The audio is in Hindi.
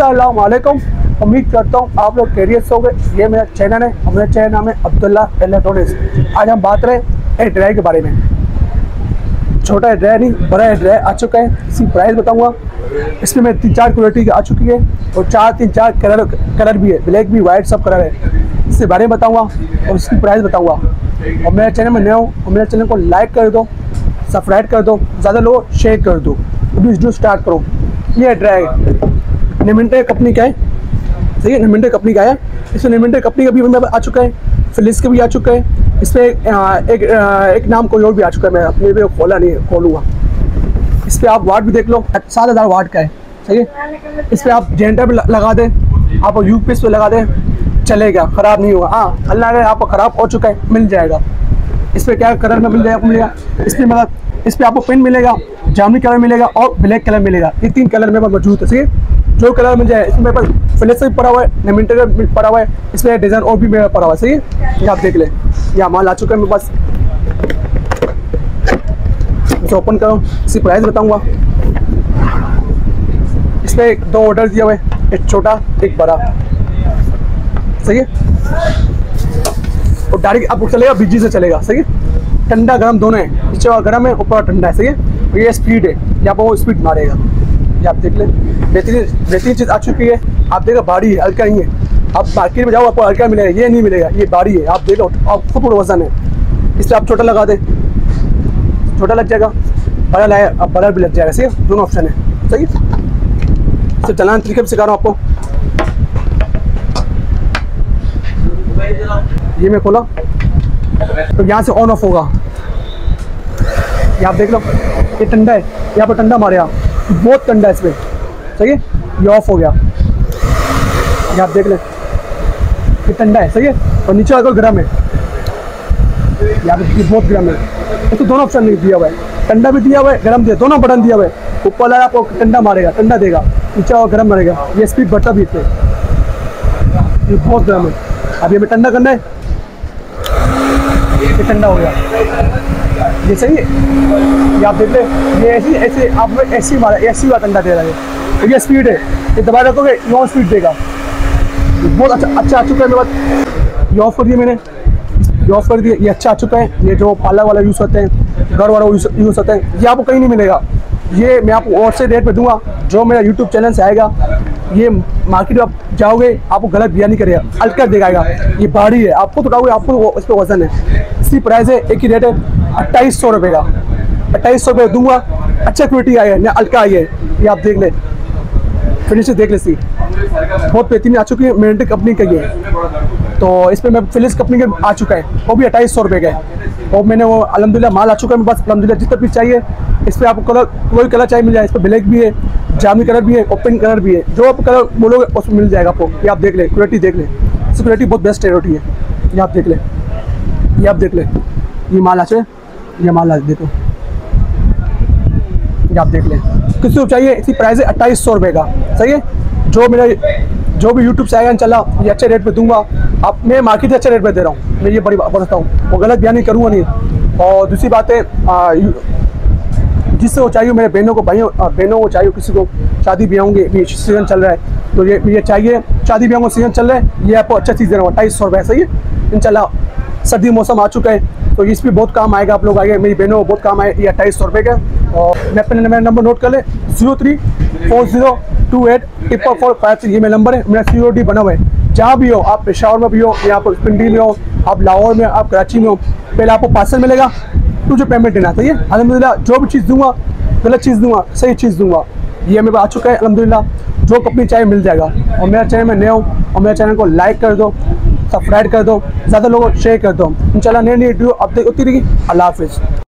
अस्सलाम वालेकुम। उम्मीद करता हूँ आप लोग खैरियत से होंगे। ये मेरा चैनल है और मेरा चैनल नाम है अब्दुल्ला इलेक्ट्रॉनिक्स। आज हम बात करें एयर ड्रायर के बारे में। छोटा एयर ड्रायर नहीं, बड़ा एयर ड्रायर आ चुका है। इसकी प्राइस बताऊँगा। इसमें मैं 3-4 क्वालिटी की आ चुकी है और 3-4 कलर भी है, ब्लैक भी, वाइट, सब कलर है। इसके बारे में बताऊँगा और इसकी प्राइस बताऊँगा। और मेरे चैनल में नए हो और मेरे चैनल को लाइक कर दो, सब्सक्राइब कर दो, ज़्यादा लोग शेयर कर दो। अभी वीडियो स्टार्ट करो। ये ड्रायर निमिंटर कंपनी का है, सही है। निमिंटर कंपनी का है। इसमें निमिंटर कंपनी का भी आ चुका है, फिलिप्स का भी आ चुका है। इस पर एक नाम कोई और भी आ चुका है। मैं अपने भी खोला नहीं है, खोलूँगा। इस पर आप वाट भी देख लो, 7000 वाट का है, सही है। इस पर आप जनरेटर पर लगा दें, आप यूपीएस पे लगा दें, चलेगा, ख़राब नहीं होगा। हाँ, अल्लाह ने आपको ख़राब हो चुका है, मिल जाएगा। इस पर क्या कलर में मिलेगा, इसमें मतलब इस पर आपको पिन मिलेगा, जामुनी कलर मिलेगा और ब्लैक कलर मिलेगा। ये 3 कलर में मौजूद है, सही है। जो कलर मिल जाए, इसमें मेरे पास फिलिप्स भी पड़ा हुआ है, निमिंटर भी पड़ा हुआ है, इसमें डिज़ाइन और भी मेरा पड़ा हुआ है, सही है। ये आप देख लें, यह माल आ चुका है मेरे पास। इसे ओपन करो, इसकी प्राइस बताऊँगा। इस पर 2 ऑर्डर दिया हुआ है, एक छोटा एक बड़ा, सही है। और डायरेक्ट आपको चलेगा, बिजली से चलेगा, सही है। ठंडा गर्म दोनों है, नीचे गर्म है, ऊपर ठंडा है, सही है। ये स्पीड है, यहाँ पर वो स्पीड मारेगा। ये आप देख लें, बेहतरीन चीज़ आ चुकी है। आप देखो, भारी है, हल्का नहीं है। आप मार्केट में जाओ, आपको हल्का मिलेगा, ये नहीं मिलेगा, ये भारी है। आप देखो, आप खूब वजन है। इसलिए आप छोटा लगा दें, छोटा लग जाएगा, बड़ा लाए आप बड़ा भी लग जाएगा, सही है। दोनों ऑप्शन है, सही है। सिर्फ चलाने तरीके से सिखा रहा हूँ आपको। ये मैं खोला तो यहाँ से ऑन ऑफ होगा। ये आप देख लो, ये ठंडा है, यहाँ पर ठंडा मारे, बहुत ठंडा है इसमें, सही है। ये ऑफ हो गया, ये आप देख लें, ये ठंडा है, सही है। और नीचे अगर गर्म है, यहाँ पे बहुत गर्म है। तो दोनों ऑप्शन दिया हुआ है, ठंडा भी दिया हुआ है, गर्म दिया, दोनों बटन दिया हुआ है। ऊपर वाला आपको ठंडा मारेगा, ठंडा देगा, नीचे और गर्म मारेगा। ये स्पीड बढ़ता भी इसमें, ये बहुत गर्म है। अभी हमें ठंडा करना है, ये ठंडा हो गया, ये सही है। ये आप देख ले, ये ऐसे आप ऐसी मारा, ऐसी वाला ठंडा दे रहा है। तो ये स्पीड है, ये दबा रखोगे, ये और स्पीड देगा। बहुत अच्छा आ चुका है मेरे पास। ये ऑफ कर दिया मैंने, ये ऑफ कर दिया, ये अच्छा आ चुका है। ये जो पार्लर वाला यूज़ होते हैं, घर वाला यूज़ होते हैं, ये आपको कहीं नहीं मिलेगा। ये मैं आपको और से रेट पे दूंगा, जो मेरा यूट्यूब चैनल से आएगा। ये मार्केट में आप जाओगे, आपको गलत बिया नहीं करेगा, हल्का दिखाएगा। ये भारी है, आपको तो उठाओगे, आपको इस पर वजन है। इसकी प्राइस है, एक ही रेट है 2800 रुपये का। 2800 रुपये दूंगा। अच्छा क्वालिटी आई है, ना हल्का आई है। ये आप देख लें, फिनिशिंग देख ले, सी बहुत बेहतरीन आ चुकी है। मिलिंटर कंपनी का ये, तो इस पर मैं फिलिप्स कंपनी के आ चुका है, वो भी 2800 रुपये का है। और मैंने वो अल्हम्दुलिल्लाह माल आ चुका है मेरे पास, अल्हम्दुलिल्लाह। जितना भी चाहिए इस पर आपको कलर, कोई कलर चाहिए मिल जाए। इस पर ब्लैक भी है, जामुनी कलर भी है, ओपन कलर भी है। जो आप कलर बोलोगे उसमें मिल जाएगा आपको। ये आप देख लें, क्वालिटी देख लें, इसकी क्वालिटी बहुत बेस्ट है। ये आप देख लें, ये आप देख लें, ये माल आ चुका है, ये माल आ देखो, ये आप देख लें। किसी को चाहिए, इसकी प्राइस है 2800 रुपये का, सही है। जो भी यूट्यूब से आएगा इंशाल्लाह, ये अच्छे रेट पे दूंगा। आप मैं मार्केट से अच्छे रेट पे दे रहा हूँ, मैं ये बड़ी बात बताता हूँ, वो गलत बयान नहीं करूँगा नहीं। और दूसरी बात है, जिससे वो चाहिए, मेरे बहनों को, बहनों को चाहिए, किसी को शादी ब्याह होंगे, ये सीज़न चल रहा है, तो ये चाहिए, शादी ब्याह का सीज़न चल रहा है, ये आपको अच्छा चीज़ दे रहा हूँ। 2800 रुपये, सही है। इंशाल्लाह सर्दी मौसम आ चुका है, तो इस पर बहुत काम आएगा, आप लोग आएंगे, मेरी बहनों को बहुत काम आए। ये 2800 रुपये का। और मैं अपने मेरा नंबर नोट कर ले, 0340284453। ये मेरा नंबर है, मेरा COD बना हुआ है। जहाँ भी हो आप, पेशावर में भी हो, या आप पिंडी में हो, आप लाहौर में, आप कराची में हो, पहले आपको पार्सल मिलेगा, तुझे पेमेंट देना, सही है। अल्हम्दुलिल्लाह जो भी चीज़ दूंगा, गलत चीज़ दूंगा, सही चीज़ दूंगा। ये मेरे पास आ चुका है अल्हम्दुलिल्लाह। जो कंपनी चाहिए मिल जाएगा। और मेरा चैनल में नए हो और मेरे चैनल को लाइक कर दो, सब्सक्राइब कर दो, ज़्यादा लोगों को शेयर कर दो। इंशाल्लाह नई वीडियो अब तक होती रहेगी। अल्लाह हाफिज़।